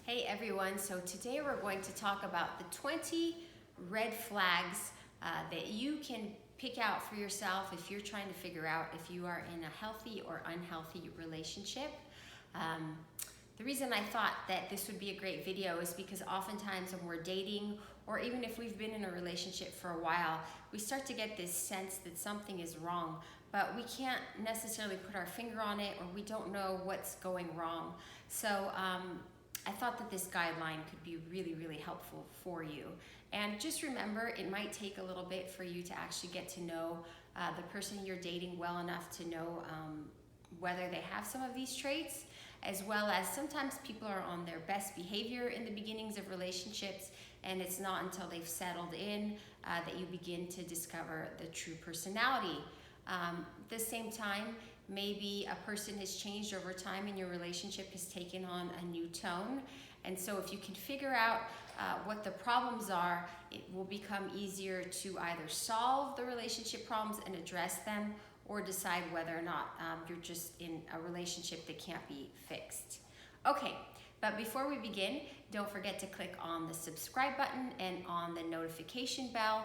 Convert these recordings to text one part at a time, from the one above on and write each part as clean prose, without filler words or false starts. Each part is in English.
Hey everyone, so today we're going to talk about the 20 red flags that you can pick out for yourself if you're trying to figure out if you are in a healthy or unhealthy relationship. The reason I thought that this would be a great video is because oftentimes when we're dating, or even if we've been in a relationship for a while, we start to get this sense that something is wrong, but we can't necessarily put our finger on it, or we don't know what's going wrong. So I thought that this guideline could be really helpful for you. And just remember, it might take a little bit for you to actually get to know the person you're dating well enough to know whether they have some of these traits, as well as sometimes people are on their best behavior in the beginnings of relationships, and it's not until they've settled in that you begin to discover the true personality. At the same time, maybe a person has changed over time and your relationship has taken on a new tone. And so if you can figure out what the problems are, it will become easier to either solve the relationship problems and address them, or decide whether or not you're just in a relationship that can't be fixed. Okay, but before we begin, don't forget to click on the subscribe button and on the notification bell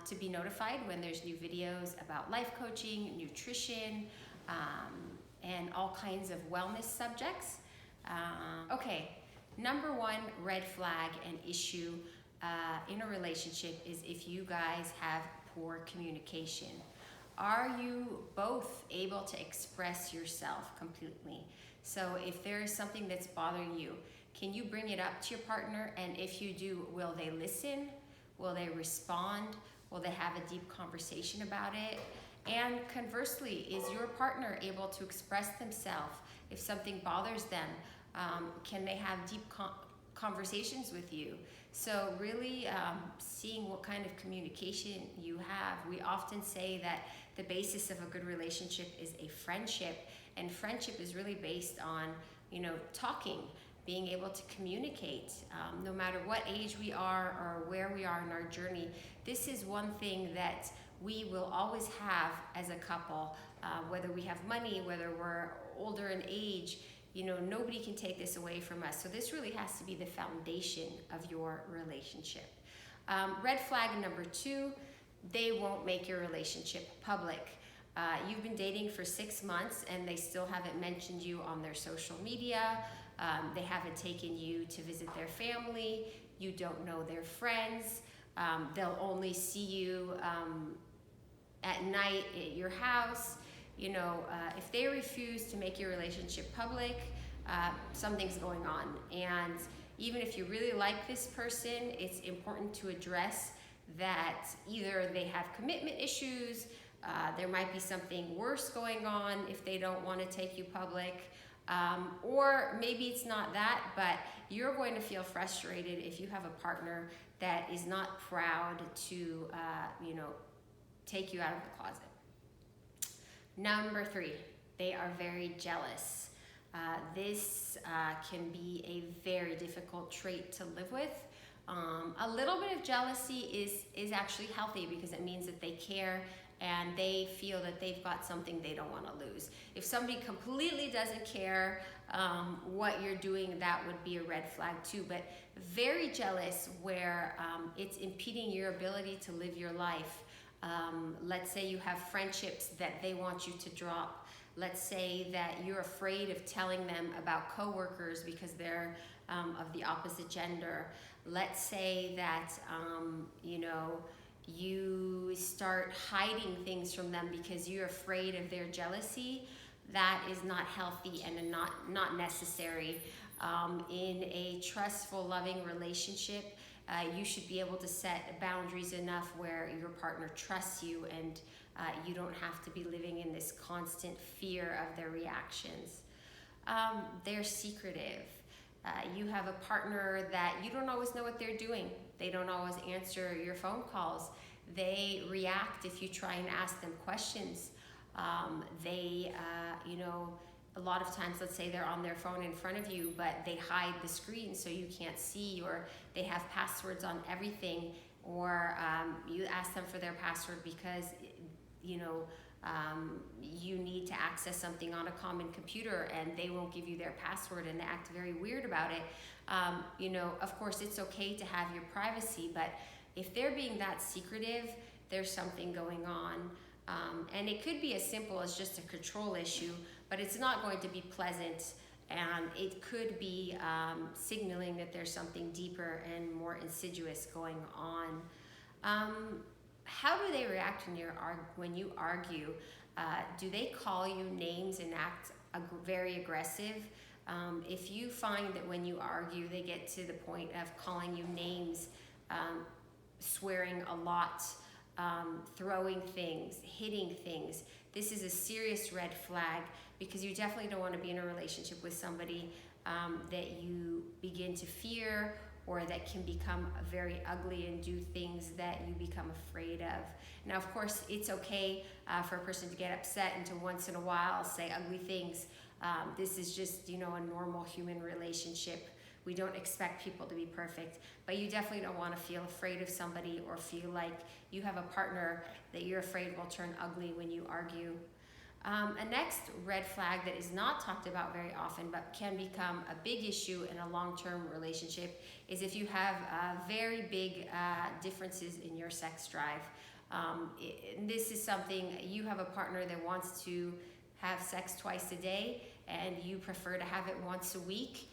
to be notified when there's new videos about life coaching, nutrition, and all kinds of wellness subjects. Okay, number one red flag and issue in a relationship is if you guys have poor communication. Are you both able to express yourself completely? So if there is something that's bothering you, can you bring it up to your partner? And if you do, will they listen? Will they respond? Will they have a deep conversation about it? And conversely, is your partner able to express themselves? If something bothers them, can they have deep conversations with you? So really seeing what kind of communication you have. We often say that the basis of a good relationship is a friendship, and friendship is really based on, talking, being able to communicate, no matter what age we are or where we are in our journey. This is one thing that we will always have as a couple, whether we have money, whether we're older in age, nobody can take this away from us. So this really has to be the foundation of your relationship. Red flag number two, they won't make your relationship public. You've been dating for 6 months and they still haven't mentioned you on their social media. They haven't taken you to visit their family. You don't know their friends. They'll only see you at night at your house. If they refuse to make your relationship public, something's going on. And even if you really like this person, it's important to address that either they have commitment issues, there might be something worse going on if they don't want to take you public, or maybe it's not that, but you're going to feel frustrated if you have a partner that is not proud to, take you out of the closet. Number three, they are very jealous. This can be a very difficult trait to live with. A little bit of jealousy is actually healthy because it means that they care and they feel that they've got something they don't want to lose. If somebody completely doesn't care what you're doing, that would be a red flag too. But very jealous where it's impeding your ability to live your life. Let's say you have friendships that they want you to drop. Let's say that you're afraid of telling them about coworkers because they're of the opposite gender. Let's say that, you start hiding things from them because you're afraid of their jealousy. That is not healthy and not necessary. In a trustful, loving relationship, you should be able to set boundaries enough where your partner trusts you and you don't have to be living in this constant fear of their reactions. They're secretive. You have a partner that you don't always know what they're doing. They don't always answer your phone calls. They react if you try and ask them questions. A lot of times, let's say they're on their phone in front of you, but they hide the screen so you can't see, or they have passwords on everything, or you ask them for their password because, you need to access something on a common computer and they won't give you their password and they act very weird about it. Of course it's okay to have your privacy, but if they're being that secretive, there's something going on. And it could be as simple as just a control issue, but it's not going to be pleasant, and it could be signaling that there's something deeper and more insidious going on. How do they react when you argue? Do they call you names and act very aggressive? If you find that when you argue they get to the point of calling you names, swearing a lot, throwing things, hitting things, this is a serious red flag, because you definitely don't want to be in a relationship with somebody that you begin to fear, or that can become very ugly and do things that you become afraid of. Now, of course, it's okay for a person to get upset and to once in a while say ugly things. This is just, a normal human relationship. We don't expect people to be perfect, but you definitely don't want to feel afraid of somebody or feel like you have a partner that you're afraid will turn ugly when you argue. A next red flag that is not talked about very often but can become a big issue in a long-term relationship is if you have very big differences in your sex drive. This is something, you have a partner that wants to have sex twice a day and you prefer to have it once a week.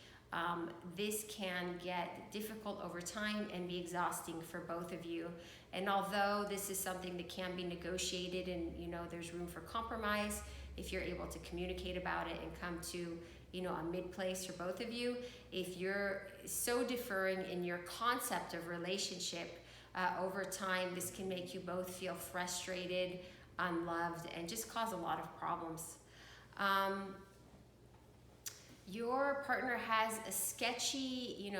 This can get difficult over time and be exhausting for both of you. And although this is something that can be negotiated and there's room for compromise, if you're able to communicate about it and come to a mid place for both of you, if you're so differing in your concept of relationship, over time this can make you both feel frustrated, unloved, and just cause a lot of problems. Your partner has a sketchy,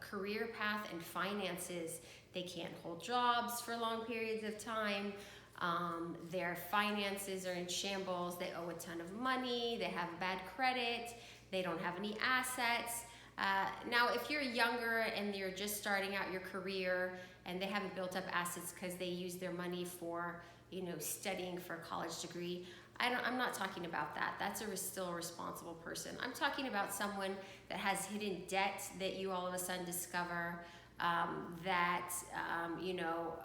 career path and finances. They can't hold jobs for long periods of time. Their finances are in shambles. They owe a ton of money. They have bad credit. They don't have any assets. Now, if you're younger and you're just starting out your career and they haven't built up assets because they use their money for, studying for a college degree, I'm not talking about that. That's still a responsible person. I'm talking about someone that has hidden debt that you all of a sudden discover, that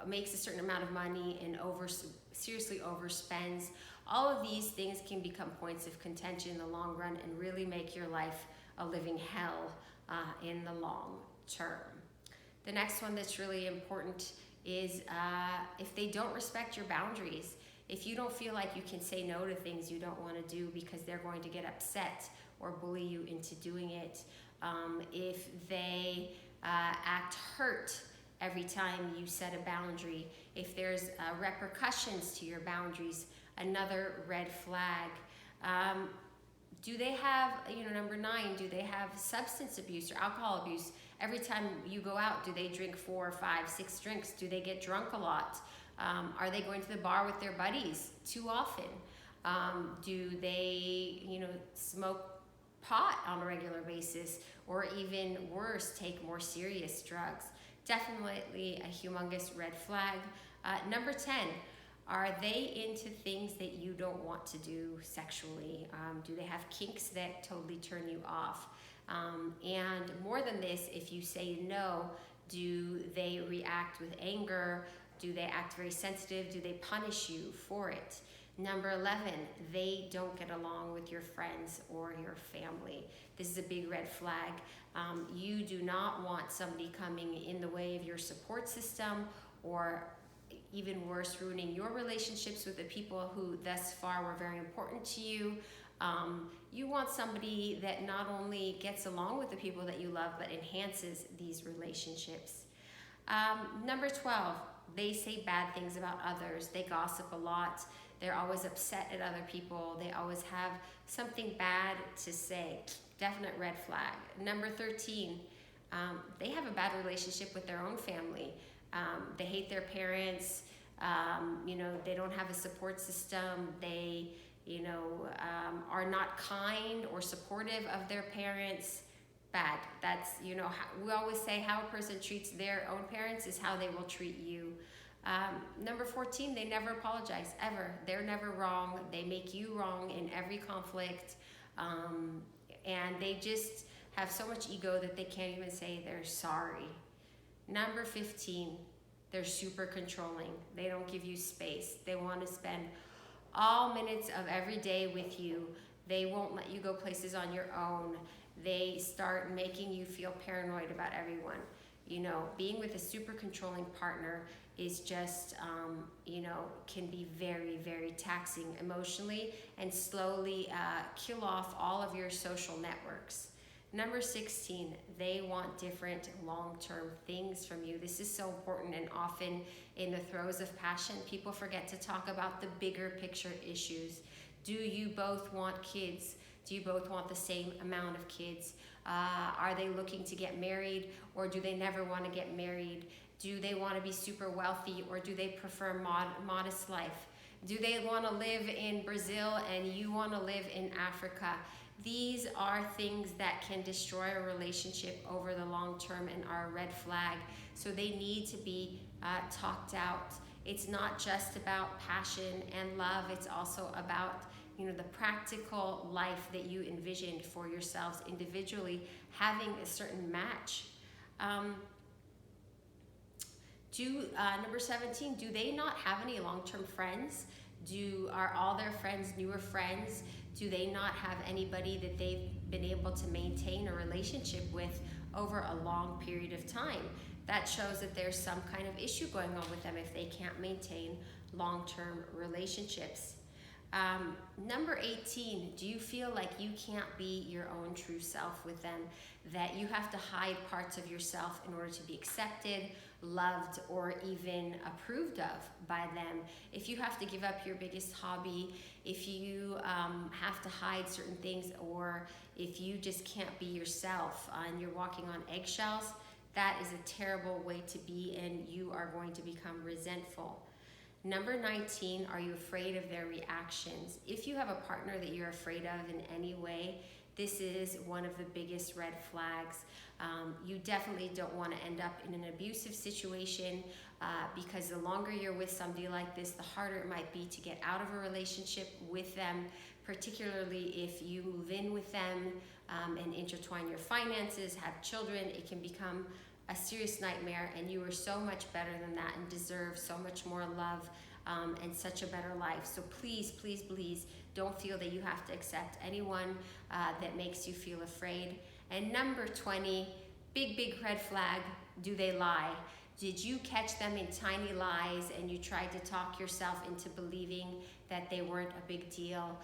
makes a certain amount of money and seriously overspends. All of these things can become points of contention in the long run and really make your life a living hell in the long term. The next one that's really important is if they don't respect your boundaries. If you don't feel like you can say no to things you don't want to do because they're going to get upset or bully you into doing it, if they act hurt every time you set a boundary, if there's repercussions to your boundaries, another red flag. Do they have, number 9, do they have substance abuse or alcohol abuse? Every time you go out, do they drink 4, 5, 6 drinks? Do they get drunk a lot? Are they going to the bar with their buddies too often? Do they, smoke pot on a regular basis, or even worse, take more serious drugs? Definitely a humongous red flag. Number 10, are they into things that you don't want to do sexually? Do they have kinks that totally turn you off? And more than this, if you say no, do they react with anger? Do they act very sensitive? Do they punish you for it? Number 11, they don't get along with your friends or your family. This is a big red flag. You do not want somebody coming in the way of your support system, or even worse, ruining your relationships with the people who thus far were very important to you. You want somebody that not only gets along with the people that you love, but enhances these relationships. Number 12, they say bad things about others. They gossip a lot. They're always upset at other people. They always have something bad to say. Definite red flag. Number 13, they have a bad relationship with their own family. They hate their parents. They don't have a support system. They, are not kind or supportive of their parents. Bad. That's, we always say how a person treats their own parents is how they will treat you. Number 14, they never apologize, ever. They're never wrong. They make you wrong in every conflict. And they just have so much ego that they can't even say they're sorry. Number 15, they're super controlling. They don't give you space. They want to spend all minutes of every day with you. They won't let you go places on your own. They start making you feel paranoid about everyone. You know, being with a super controlling partner is just, can be very, very taxing emotionally and slowly kill off all of your social networks. Number 16, they want different long-term things from you. This is so important, and often in the throes of passion, people forget to talk about the bigger picture issues. Do you both want kids? Do you both want the same amount of kids? Are they looking to get married, or do they never want to get married? Do they want to be super wealthy, or do they prefer modest life? Do they want to live in Brazil and you want to live in Africa? These are things that can destroy a relationship over the long term and are a red flag. So they need to be talked out. It's not just about passion and love. It's also about the practical life that you envisioned for yourselves individually, having a certain match. Number 17, do they not have any long-term friends? Are all their friends newer friends? Do they not have anybody that they've been able to maintain a relationship with over a long period of time? That shows that there's some kind of issue going on with them if they can't maintain long-term relationships. Number 18, do you feel like you can't be your own true self with them? That you have to hide parts of yourself in order to be accepted, loved, or even approved of by them? If you have to give up your biggest hobby, if you have to hide certain things, or if you just can't be yourself and you're walking on eggshells, that is a terrible way to be, and you are going to become resentful. Number 19, are you afraid of their reactions? If you have a partner that you're afraid of in any way, this is one of the biggest red flags. You definitely don't want to end up in an abusive situation because the longer you're with somebody like this, the harder it might be to get out of a relationship with them, particularly if you move in with them and intertwine your finances, have children. It can become a serious nightmare, and you are so much better than that and deserve so much more love and such a better life. So please, please, please don't feel that you have to accept anyone that makes you feel afraid. And number 20, big, big red flag, do they lie? Did you catch them in tiny lies and you tried to talk yourself into believing that they weren't a big deal?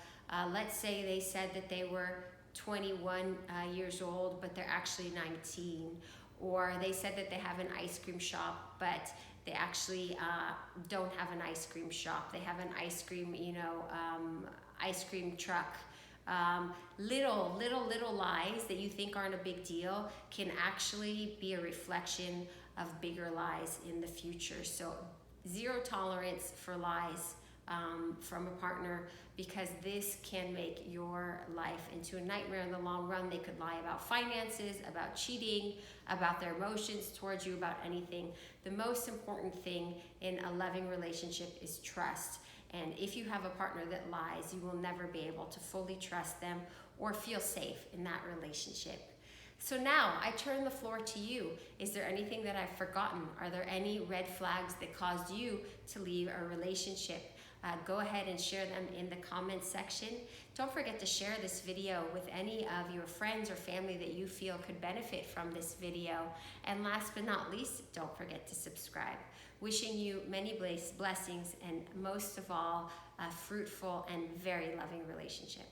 Let's say they said that they were 21 years old, but they're actually 19. Or they said that they have an ice cream shop, but they actually don't have an ice cream shop. They have an ice cream, ice cream truck. Little lies that you think aren't a big deal can actually be a reflection of bigger lies in the future. So zero tolerance for lies from a partner, because this can make your life into a nightmare in the long run. They could lie about finances, about cheating, about their emotions towards you, about anything. The most important thing in a loving relationship is trust. And if you have a partner that lies, you will never be able to fully trust them or feel safe in that relationship. So now I turn the floor to you. Is there anything that I've forgotten? Are there any red flags that caused you to leave a relationship? Go ahead and share them in the comments section. Don't forget to share this video with any of your friends or family that you feel could benefit from this video. And last but not least, don't forget to subscribe. Wishing you many blessings and most of all, a fruitful and very loving relationship.